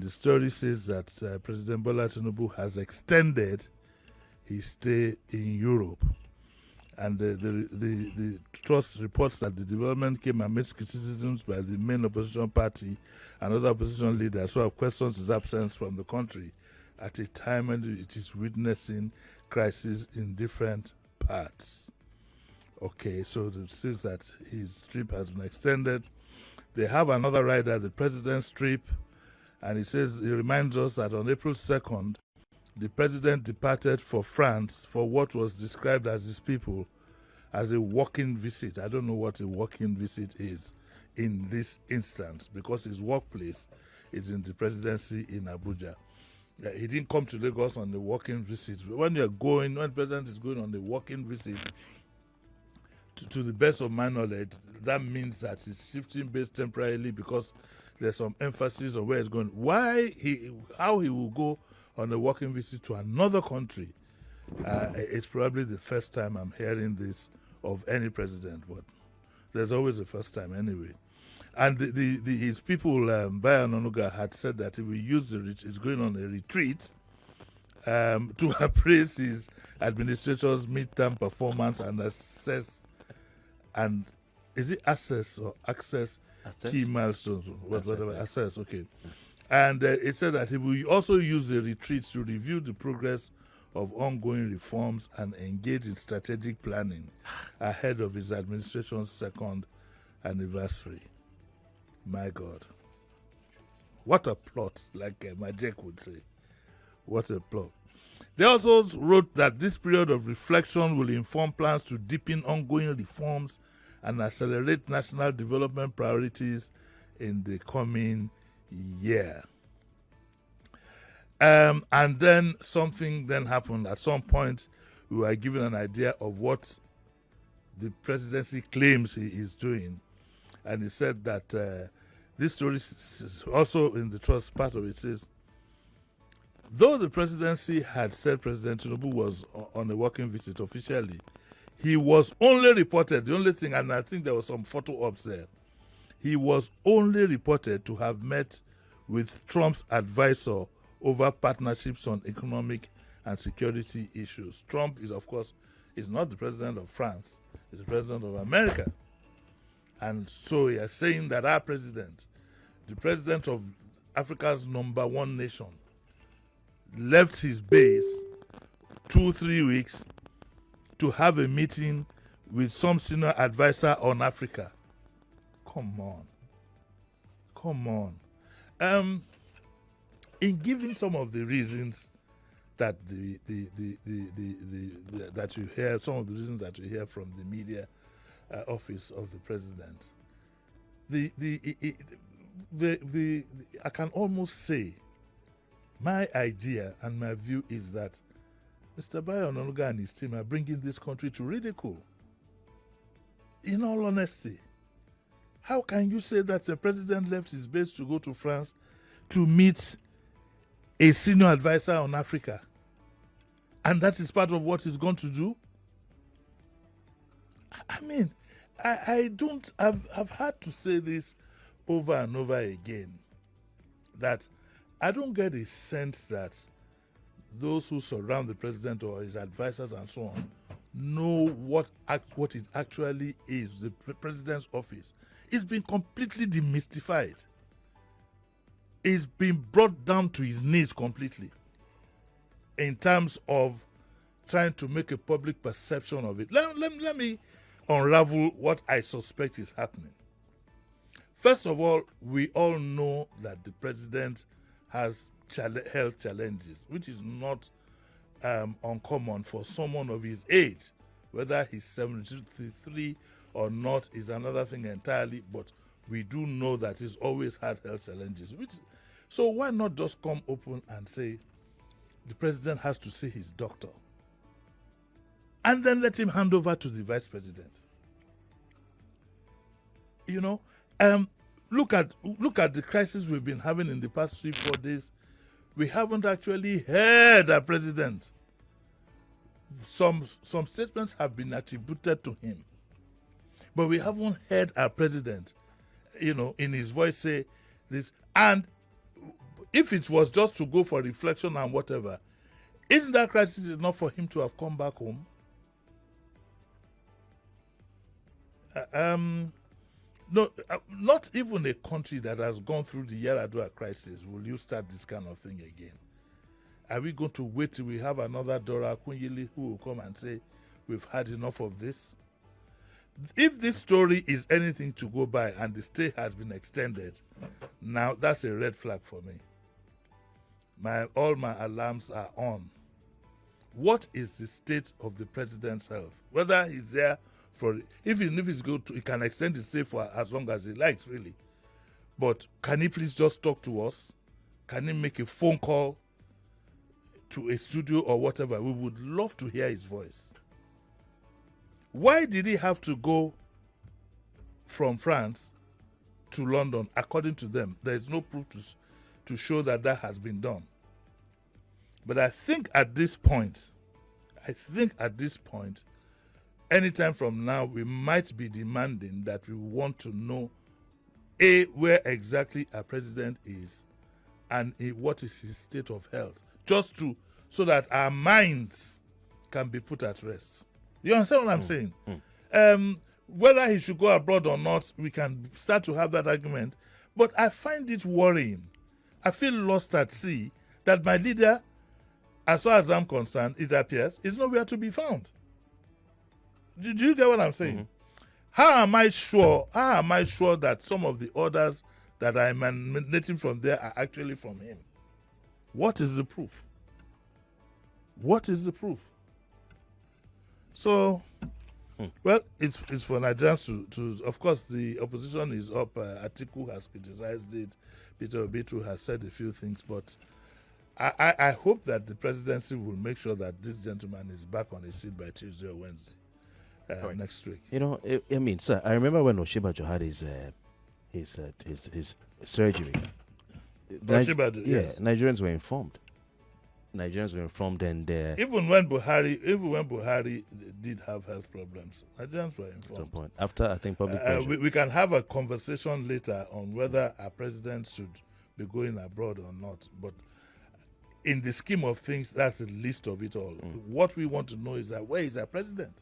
the story says that President Bola Tinubu has his stay in Europe. And the trust reports that the development came amidst criticisms by the main opposition party and other opposition leaders who have questioned his absence from the country at a time when it is witnessing crisis in different parts. Okay, so it says that his trip has been extended. They have another rider, the president's trip, and he reminds us that on April 2nd, the president departed for France for what was described as his people as a walking visit. I don't know what a walking visit is in this instance because his workplace is in the presidency in Abuja. He didn't come to Lagos on a walking visit. When the president is going on a walking visit, to the best of my knowledge, that means that he's shifting base temporarily because there's some emphasis on where he's going. How he will go on a walking visit to another country, it's probably the first time I'm hearing this of any president, but there's always a first time anyway. And his people, Bayo Onanuga, had said that he will use he's going on a retreat to appraise his administrator's midterm performance and assess, and is it assess or access key milestones? Whatever, assess, okay. And it said that he will also use the retreat to review the progress of ongoing reforms and engage in strategic planning ahead of his administration's second anniversary. My God. What a plot, like Majek would say. What a plot. They also wrote that this period of reflection will inform plans to deepen ongoing reforms and accelerate national development priorities in the coming year. And then something then happened. At some point, we were given an idea of what the presidency claims he is doing. And he said that this story is also in the trust part of it says, though the presidency had said President Tinubu was on a working visit officially, he was only reported, the only thing, and I think there was some photo ops there, he was only reported to have met with Trump's advisor over partnerships on economic and security issues. Trump is, of course, is not the president of France, he's the president of America. And so he is saying that our president, the president of Africa's #1 nation, left his base 2-3 weeks to have a meeting with some senior advisor on Africa. Come on. Come on. In giving some of the reasons that that you hear, some of the reasons that you hear from the media office of the president, I can almost say my idea and my view is that Mr. Bayo Onanuga and his team are bringing this country to ridicule. In all honesty, how can you say that the president left his base to go to France to meet a senior advisor on Africa, and that is part of what he's going to do? I mean, I've had to say this over and over again, that I don't get a sense that those who surround the president or his advisors and so on know what it actually is. The president's office is being completely demystified. It's been brought down to his knees completely in terms of trying to make a public perception of it. Let me unravel what I suspect is happening. First of all, we all know that the president has health challenges, which is not uncommon for someone of his age. Whether he's 73 or not is another thing entirely, but we do know that he's always had health challenges. So why not just come open and say the president has to see his doctor, and then let him hand over to the vice president? You know, look at the crisis we've been having in the past 3-4 days. We haven't actually heard our president. Some statements have been attributed to him, but we haven't heard our president, in his voice say this. And if it was just to go for reflection and whatever, isn't that crisis enough for him to have come back home? No, not even a country that has gone through the Yaradua crisis will you start this kind of thing again. Are we going to wait till we have another Dora Akunyili who will come and say, we've had enough of this? If this story is anything to go by and the stay has been extended, now that's a red flag for me. All my alarms are on. What is the state of the president's health? Whether he's there for, if he's good, he can extend his stay for as long as he likes, really. But can he please just talk to us? Can he make a phone call to a studio or whatever? We would love to hear his voice. Why did he have to go from France to London? According to them, there is no proof to show that has been done. But I think at this point, anytime from now, we might be demanding that we want to know, A, where exactly our president is, and what is his state of health, so that our minds can be put at rest. You understand what I'm saying? Whether he should go abroad or not, we can start to have that argument. But I find it worrying. I feel lost at sea that my leader, as far as I'm concerned, it appears, is nowhere to be found. Do you get what I'm saying? How am I sure that some of the orders that are emanating from there are actually from him? What is the proof? What is the proof? So, well, it's for Nigerians to, of course, the opposition is up. Atiku has criticized it. Peter Obitu has said a few things, but I hope that the presidency will make sure that this gentleman is back on his seat by Tuesday or Wednesday next week. You know, I mean, sir, I remember when Oshibajo had his surgery. Yes. Nigerians were informed. And even when Buhari did have health problems, Nigerians were informed. At some point, after I think public pressure. We can have a conversation later on whether our president should be going abroad or not. But in the scheme of things, that's the least of it all. What we want to know is that where is our president?